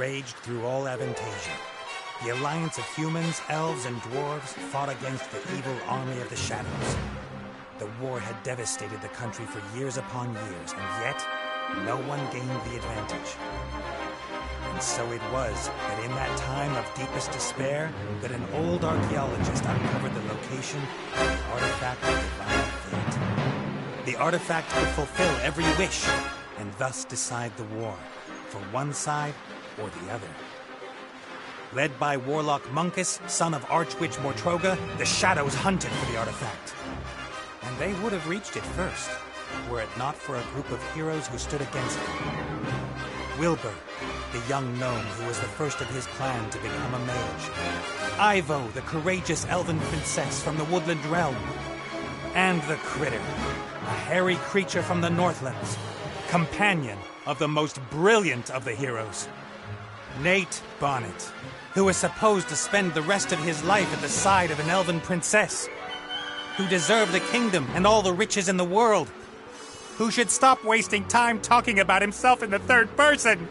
raged through all Avantasia. The alliance of humans, elves, and dwarves fought against the evil army of the Shadows. The war had devastated the country for years upon years, and yet no one gained the advantage. And so it was that in that time of deepest despair, that an old archaeologist uncovered the location of the artifact of divine fate. The artifact could fulfill every wish, and thus decide the war, for one side or the other. Led by Warlock Munkus, son of Archwitch Mortroga, the Shadows hunted for the artifact. And they would have reached it first, were it not for a group of heroes who stood against them. Wilbur, the young gnome who was the first of his clan to become a mage. Ivo, the courageous elven princess from the Woodland Realm. And the Critter, a hairy creature from the Northlands, companion of the most brilliant of the heroes, Nate Bonnet, who was supposed to spend the rest of his life at the side of an elven princess, who deserved the kingdom and all the riches in the world, who should stop wasting time talking about himself in the third person.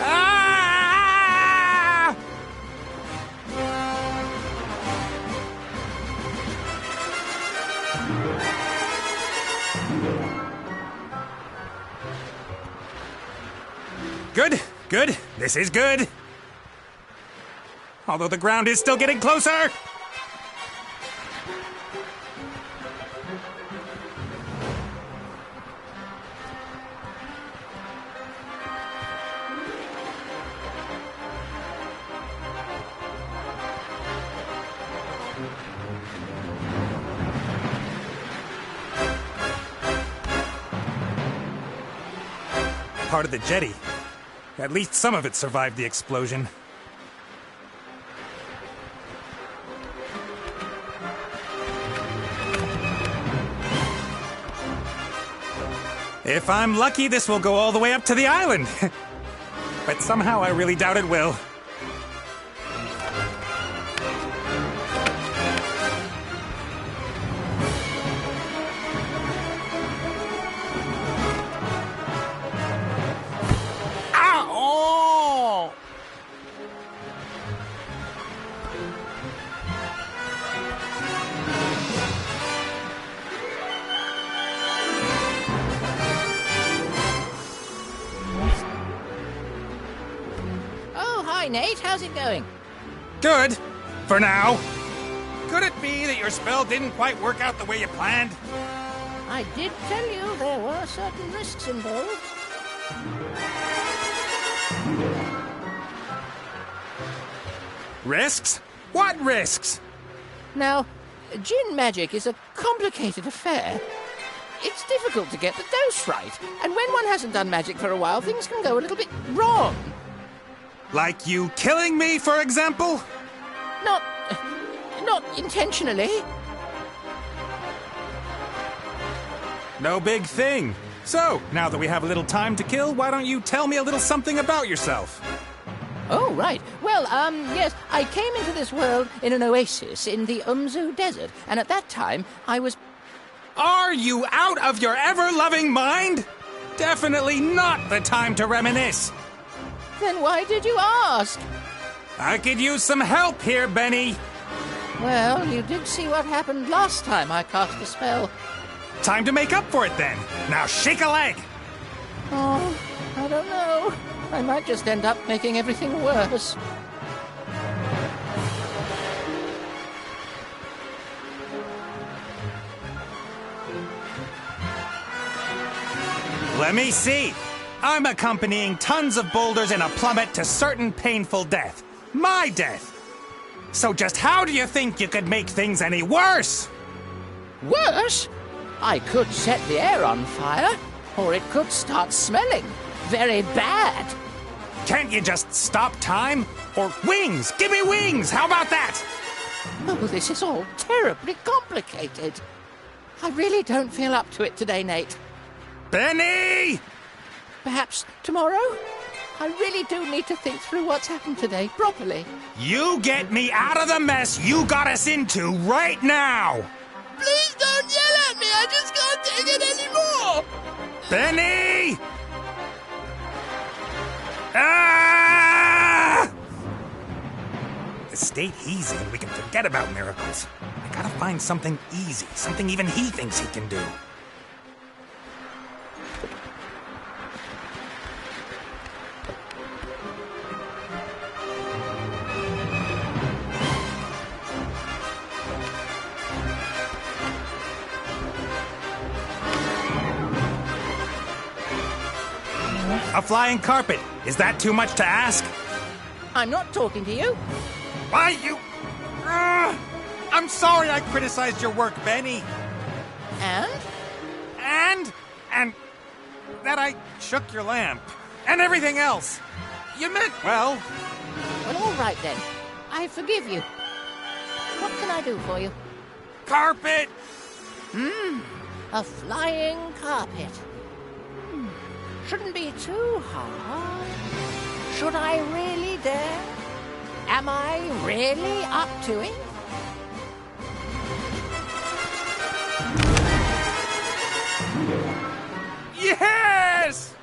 Ah! Good, good. This is good. Although the ground is still getting closer. Part of the jetty. At least some of it survived the explosion. If I'm lucky, this will go all the way up to the island. But somehow I really doubt it will. Nate, how's it going? Good. For now. Could it be that your spell didn't quite work out the way you planned? I did tell you there were certain risks involved. Risks? What risks? Now, Djinn magic is a complicated affair. It's difficult to get the dose right, and when one hasn't done magic for a while, things can go a little bit wrong. Like you killing me, for example? Not intentionally. No big thing. So, now that we have a little time to kill, why don't you tell me a little something about yourself? Oh, right. Well, yes, I came into this world in an oasis in the Umzu Desert, and at that time, I was... Are you out of your ever-loving mind? Definitely not the time to reminisce. Then why did you ask? I could use some help here, Benny. Well, you did see what happened last time I cast the spell. Time to make up for it, then. Now shake a leg. Oh, I don't know. I might just end up making everything worse. Let me see. I'm accompanying tons of boulders in a plummet to certain painful death. My death. So just how do you think you could make things any worse? Worse? I could set the air on fire, or it could start smelling very bad. Can't you just stop time? Or wings! Give me wings! How about that? Oh, this is all terribly complicated. I really don't feel up to it today, Nate. Benny! Perhaps tomorrow? I really do need to think through what's happened today properly. You get me out of the mess you got us into right now! Please don't yell at me! I just can't take it anymore! Benny! state he's in, we can forget about miracles. I gotta find something easy, something even he thinks he can do. A flying carpet. Is that too much to ask? I'm not talking to you. Why, you... I'm sorry I criticized your work, Benny. And? And that I shook your lamp. And everything else. You meant, well... Well, all right then. I forgive you. What can I do for you? Carpet! A flying carpet. Shouldn't be too hard. Should I really dare? Am I really up to it? Yes!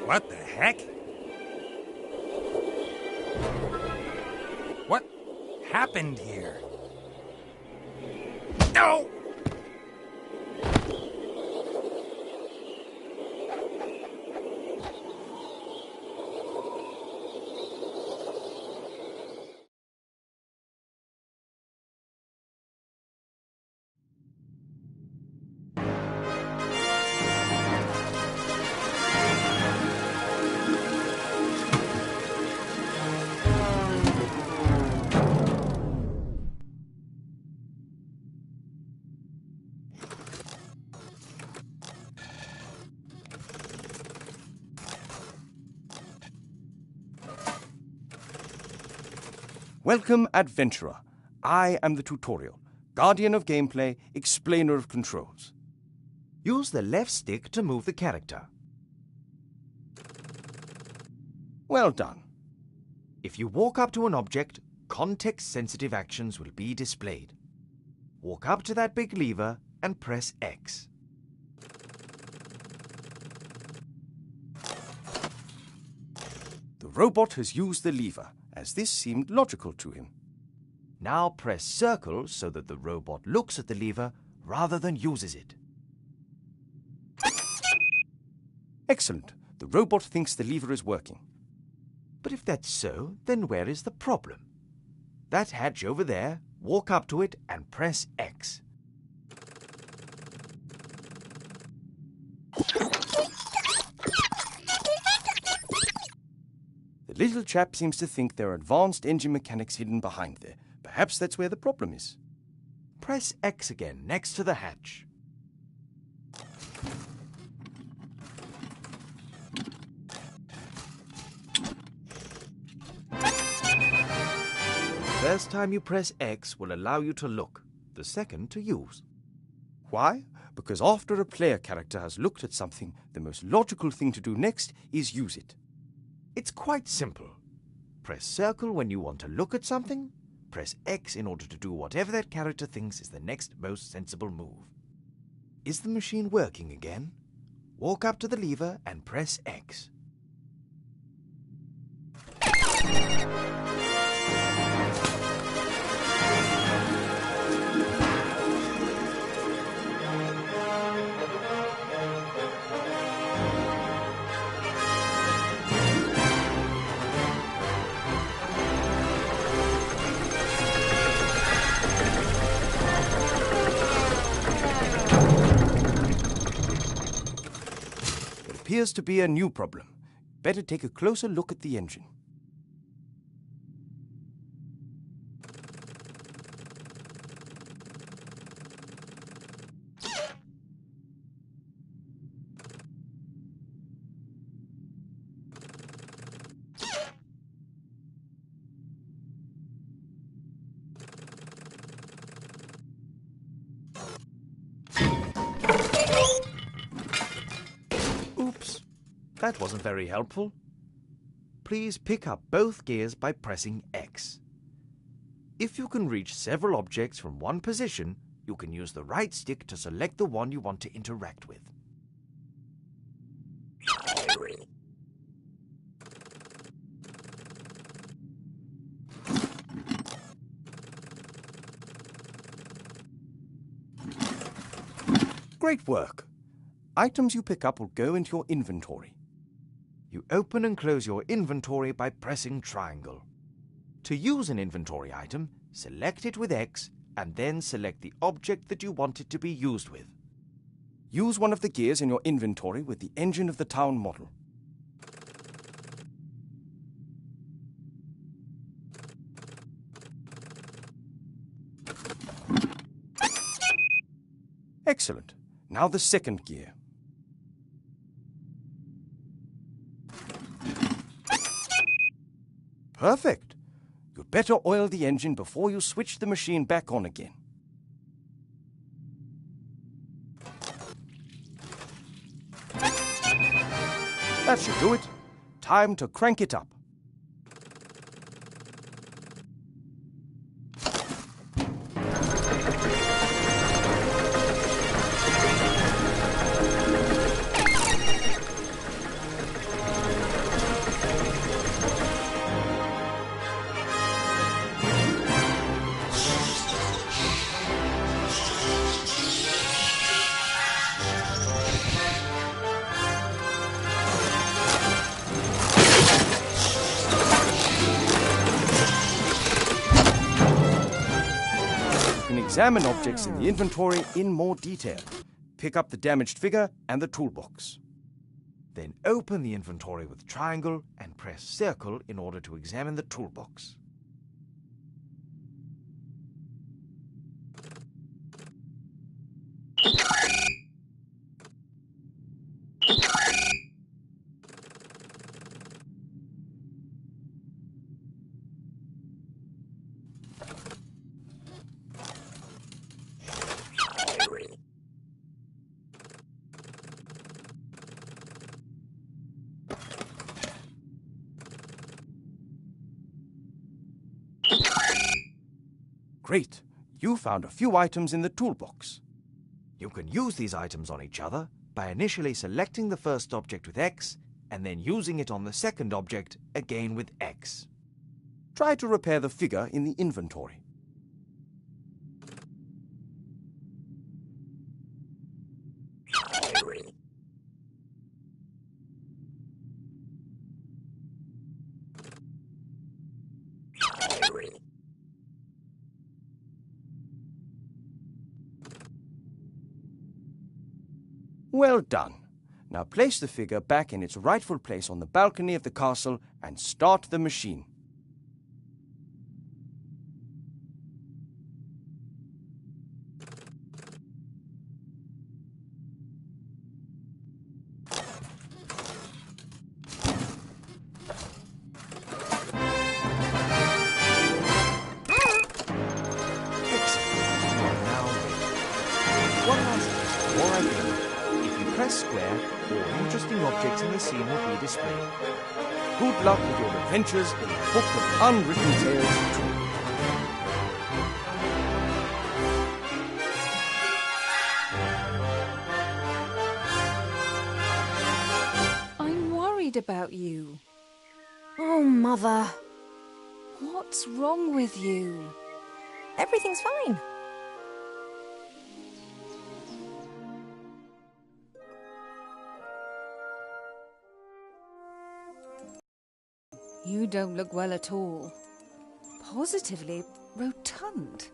What the heck? What happened here? No! Welcome, Adventurer. I am the tutorial, guardian of gameplay, explainer of controls. Use the left stick to move the character. Well done. If you walk up to an object, context-sensitive actions will be displayed. Walk up to that big lever and press X. The robot has used the lever, as this seemed logical to him. Now press circle so that the robot looks at the lever rather than uses it. Excellent. The robot thinks the lever is working. But if that's so, then where is the problem? That hatch over there, walk up to it and press X. The little chap seems to think there are advanced engine mechanics hidden behind there. Perhaps that's where the problem is. Press X again next to the hatch. The first time you press X will allow you to look, the second to use. Why? Because after a player character has looked at something, the most logical thing to do next is use it. It's quite simple. Press circle when you want to look at something. Press X in order to do whatever that character thinks is the next most sensible move. Is the machine working again? Walk up to the lever and press X. Appears to be a new problem. Better take a closer look at the engine. Oops, that wasn't very helpful. Please pick up both gears by pressing X. If you can reach several objects from one position, you can use the right stick to select the one you want to interact with. Great work. Items you pick up will go into your inventory. You open and close your inventory by pressing triangle. To use an inventory item, select it with X and then select the object that you want it to be used with. Use one of the gears in your inventory with the engine of the town model. Excellent. Now the second gear. Perfect. You'd better oil the engine before you switch the machine back on again. That should do it. Time to crank it up. Examine objects in the inventory in more detail. Pick up the damaged figure and the toolbox. Then open the inventory with triangle and press circle in order to examine the toolbox. Great. You found a few items in the toolbox. You can use these items on each other by initially selecting the first object with X and then using it on the second object again with X. Try to repair the figure in the inventory. Well done. Now place the figure back in its rightful place on the balcony of the castle and start the machine. Square, more interesting objects in the scene will be displayed. Good luck with your adventures in the Book of Unwritten Tales 2. I'm worried about you. Oh, Mother. What's wrong with you? Everything's fine. You don't look well at all. Positively rotund.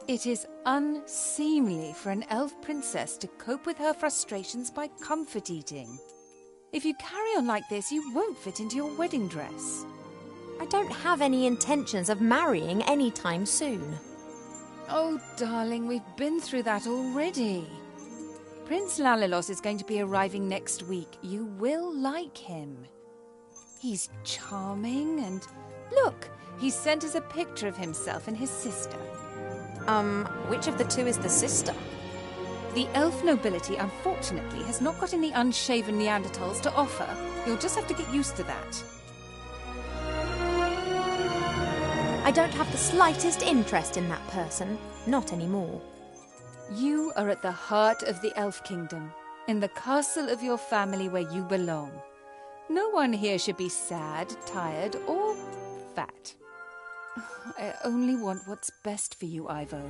It is unseemly for an elf princess to cope with her frustrations by comfort eating. If you carry on like this, you won't fit into your wedding dress. I don't have any intentions of marrying anytime soon. Oh, darling, we've been through that already. Prince Lalilos is going to be arriving next week. You will like him. He's charming and... Look, he sent us a picture of himself and his sister. Which of the two is the sister? The elf nobility, unfortunately, has not got any unshaven Neanderthals to offer. You'll just have to get used to that. I don't have the slightest interest in that person. Not anymore. You are at the heart of the Elf Kingdom, in the castle of your family where you belong. No one here should be sad, tired, or fat. I only want what's best for you, Ivo.